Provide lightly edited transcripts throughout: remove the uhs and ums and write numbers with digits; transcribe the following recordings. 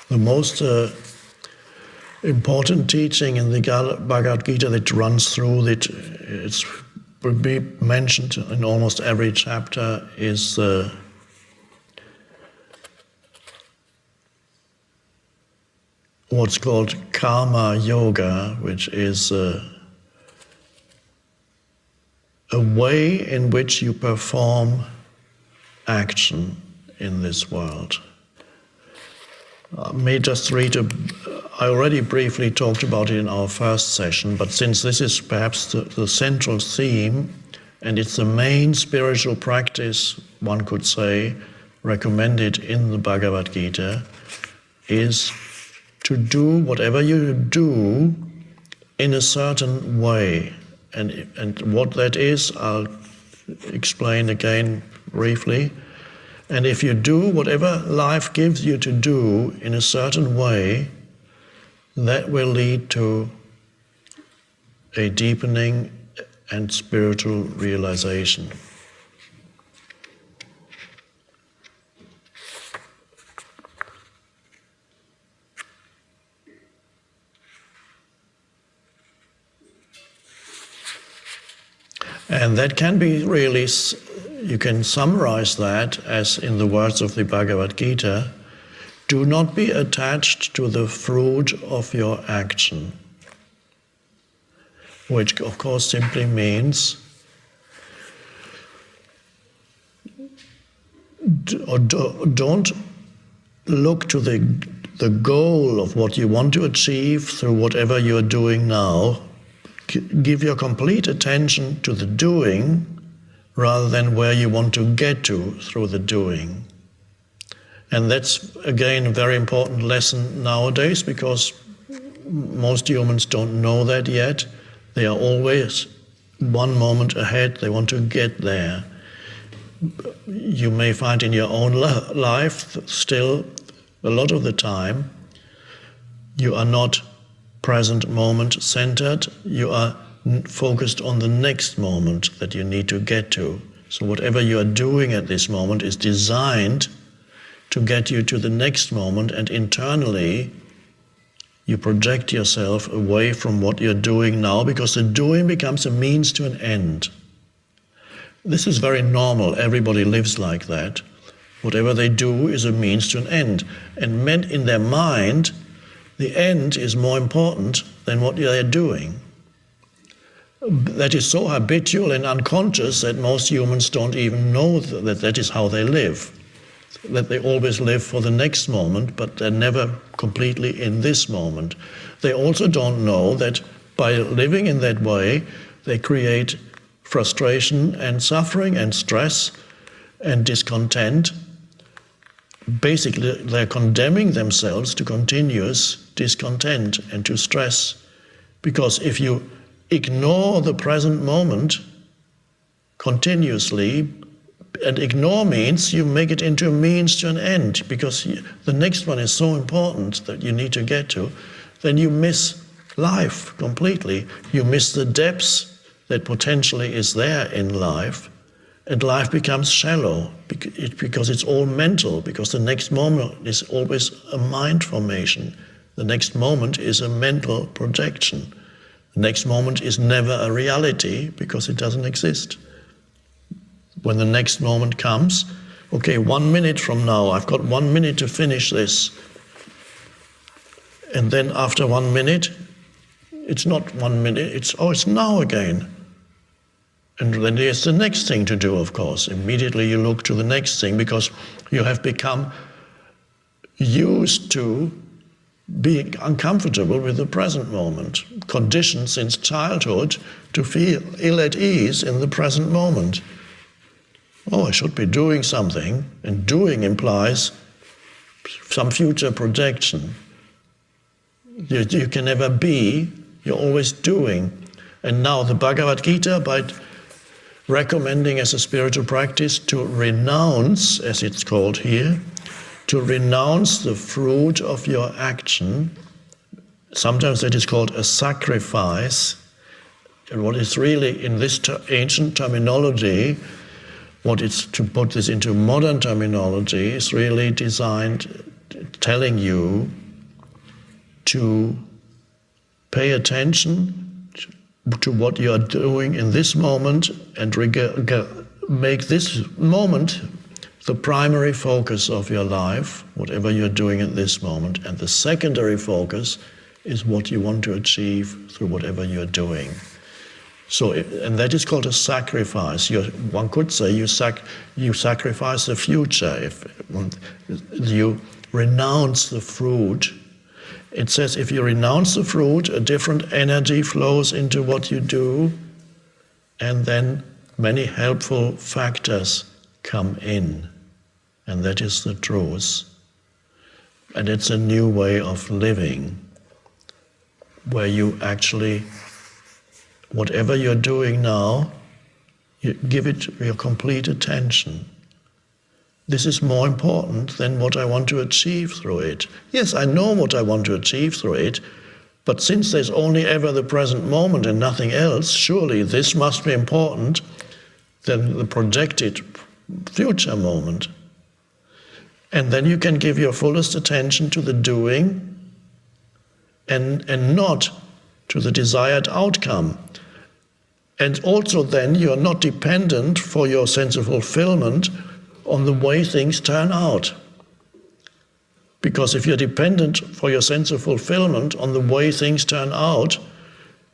The most important teaching in the Bhagavad Gita that runs through it, it's will be mentioned in almost every chapter, is what's called karma yoga, which is a way in which you perform action in this world. I may just read I already briefly talked about it in our first session, but since this is perhaps the central theme, and it's the main spiritual practice, one could say, recommended in the Bhagavad Gita, is to do whatever you do in a certain way. And what that is, I'll explain again briefly. And if you do whatever life gives you to do in a certain way, that will lead to a deepening and spiritual realization. And that can be really, you can summarize that as in the words of the Bhagavad Gita, do not be attached to the fruit of your action, which of course simply means don't look to the goal of what you want to achieve through whatever you're doing now. Give your complete attention to the doing rather than where you want to get to through the doing. And that's, again, a very important lesson nowadays, because most humans don't know that yet. They are always one moment ahead. They want to get there. You may find in your own life still, a lot of the time, you are not present moment centered. You are focused on the next moment that you need to get to. So whatever you are doing at this moment is designed to get you to the next moment, and internally you project yourself away from what you're doing now, because the doing becomes a means to an end. This is very normal. Everybody lives like that. Whatever they do is a means to an end. And meant in their mind, the end is more important than what they're doing. That is so habitual and unconscious that most humans don't even know that that is how they live. That they always live for the next moment, but they're never completely in this moment. They also don't know that by living in that way, they create frustration and suffering and stress and discontent. Basically, they're condemning themselves to continuous discontent and to stress. Because if you ignore the present moment continuously, and ignore means you make it into a means to an end, because the next one is so important that you need to get to, then you miss life completely. You miss the depths that potentially is there in life, and life becomes shallow because it's all mental, because the next moment is always a mind formation. The next moment is a mental projection. The next moment is never a reality because it doesn't exist. When the next moment comes, okay, 1 minute from now, I've got 1 minute to finish this. And then after 1 minute, it's not 1 minute, it's now again. And then there's the next thing to do, of course. Immediately you look to the next thing, because you have become used to being uncomfortable with the present moment, conditioned since childhood to feel ill at ease in the present moment. Oh, I should be doing something, and doing implies some future projection. You can never be, you're always doing. And now the Bhagavad Gita, by recommending as a spiritual practice to renounce, as it's called here, to renounce the fruit of your action. Sometimes that is called a sacrifice. And what is really, in this ancient terminology, what it's, to put this into modern terminology, is really designed telling you to pay attention to what you are doing in this moment and make this moment the primary focus of your life, whatever you're doing at this moment, and the secondary focus is what you want to achieve through whatever you're doing. So, and that is called a sacrifice. One could say you sacrifice the future. If you renounce the fruit, it says if you renounce the fruit, a different energy flows into what you do, and then many helpful factors come in. And that is the truth. And it's a new way of living, where you actually, whatever you're doing now, you give it your complete attention. This is more important than what I want to achieve through it. Yes, I know what I want to achieve through it, but since there's only ever the present moment and nothing else, surely this must be important than the projected future moment. And then you can give your fullest attention to the doing and not to the desired outcome. And also then you are not dependent for your sense of fulfillment on the way things turn out. Because if you're dependent for your sense of fulfillment on the way things turn out,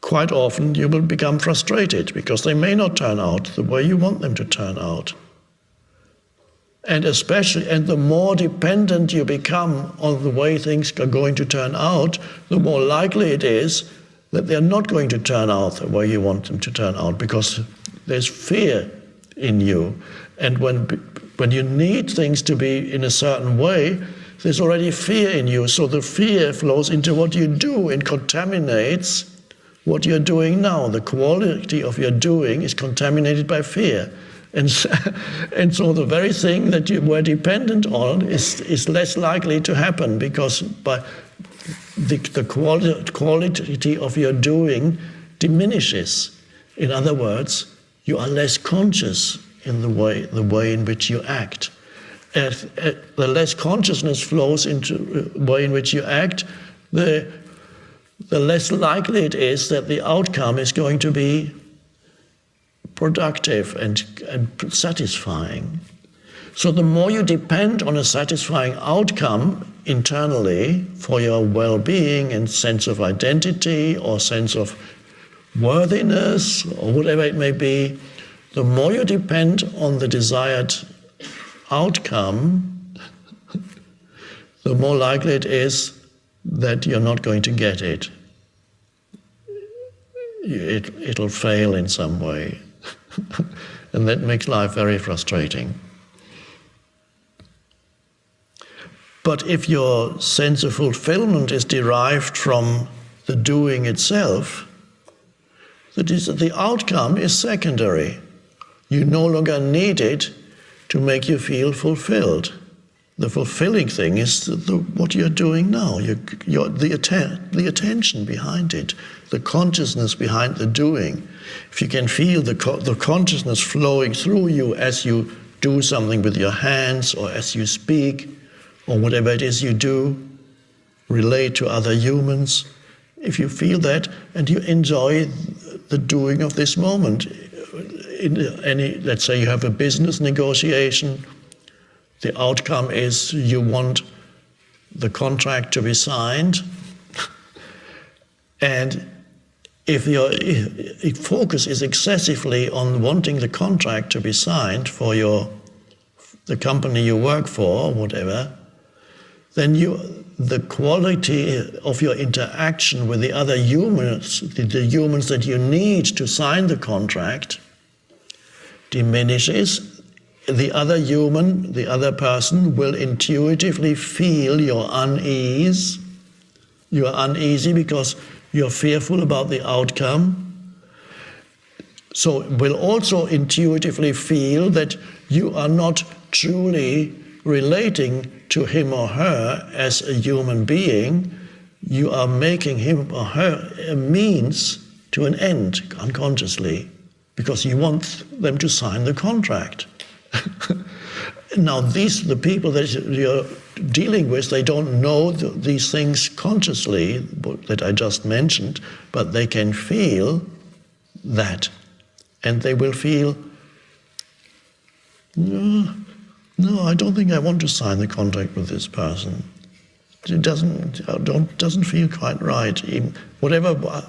quite often you will become frustrated because they may not turn out the way you want them to turn out. And the more dependent you become on the way things are going to turn out, the more likely it is that they're not going to turn out the way you want them to turn out, because there's fear in you. And when you need things to be in a certain way, there's already fear in you. So the fear flows into what you do and contaminates what you're doing now. The quality of your doing is contaminated by fear. And so the very thing that you were dependent on is less likely to happen, because by the quality of your doing diminishes. In other words, you are less conscious in the way in which you act. The less consciousness flows into the way in which you act, the less likely it is that the outcome is going to be productive and satisfying. So the more you depend on a satisfying outcome internally for your well-being and sense of identity or sense of worthiness or whatever it may be, the more you depend on the desired outcome, the more likely it is that you're not going to get it. It'll fail in some way. And that makes life very frustrating. But if your sense of fulfillment is derived from the doing itself, the outcome is secondary. You no longer need it to make you feel fulfilled. The fulfilling thing is what you're doing now, the attention behind it, the consciousness behind the doing. If you can feel the consciousness flowing through you as you do something with your hands or as you speak or whatever it is you do, relate to other humans, if you feel that and you enjoy the doing of this moment, let's say you have a business negotiation, the outcome is you want the contract to be signed, and if your focus is excessively on wanting the contract to be signed for the company you work for, or whatever, then the quality of your interaction with the other humans, the humans that you need to sign the contract, diminishes. The other human, the other person will intuitively feel your unease. You are uneasy because you're fearful about the outcome. So will also intuitively feel that you are not truly relating to him or her as a human being. You are making him or her a means to an end unconsciously because you want them to sign the contract. Now the people that you're dealing with, they don't know these things consciously that I just mentioned, but they can feel that. And they will feel, no, I don't think I want to sign the contract with this person. It doesn't feel quite right. Even whatever,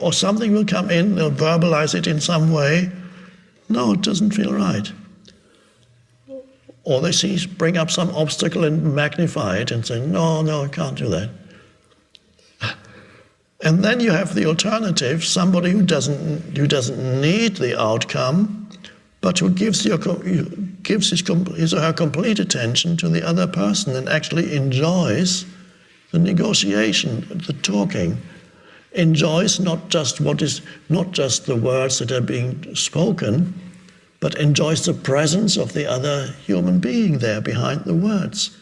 or something will come in, they'll verbalize it in some way. No, it doesn't feel right. Or they bring up some obstacle and magnify it and say, no, I can't do that. And then you have the alternative, somebody who doesn't need the outcome, but who gives his or her complete attention to the other person and actually enjoys the negotiation, the talking, enjoys not just the words that are being spoken, but enjoys the presence of the other human being there behind the words.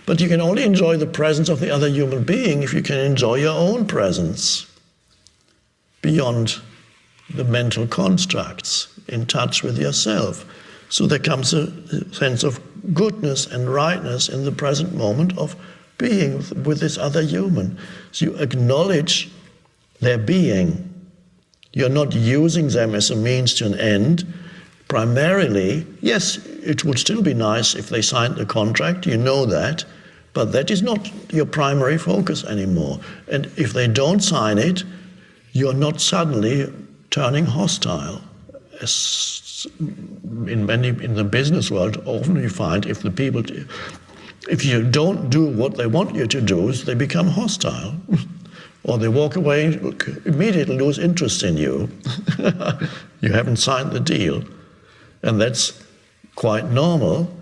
But you can only enjoy the presence of the other human being if you can enjoy your own presence beyond the mental constructs, in touch with yourself. So there comes a sense of goodness and rightness in the present moment of being with this other human. So you acknowledge their being. You're not using them as a means to an end. Primarily, yes, it would still be nice if they signed the contract, you know that, but that is not your primary focus anymore. And if they don't sign it, you're not suddenly turning hostile. As in the business world, often you find if you don't do what they want you to do, they become hostile. Or they walk away, immediately lose interest in you. You haven't signed the deal. And that's quite normal.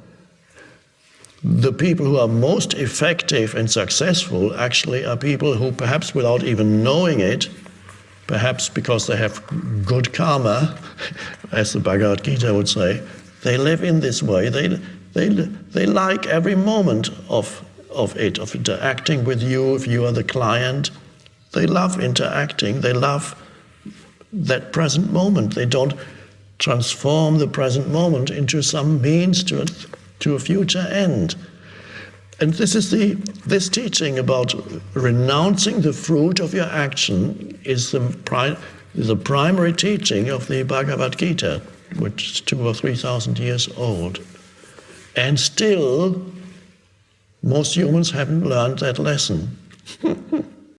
The people who are most effective and successful actually are people who, perhaps without even knowing it, perhaps because they have good karma, as the Bhagavad Gita would say, they live in this way. They like every moment of interacting with you. If you are the client, they love interacting. They love that present moment. They don't transform the present moment into some means to a future end. And this teaching about renouncing the fruit of your action is the primary teaching of the Bhagavad Gita, which is 2,000 or 3,000 years old. And still, most humans haven't learned that lesson.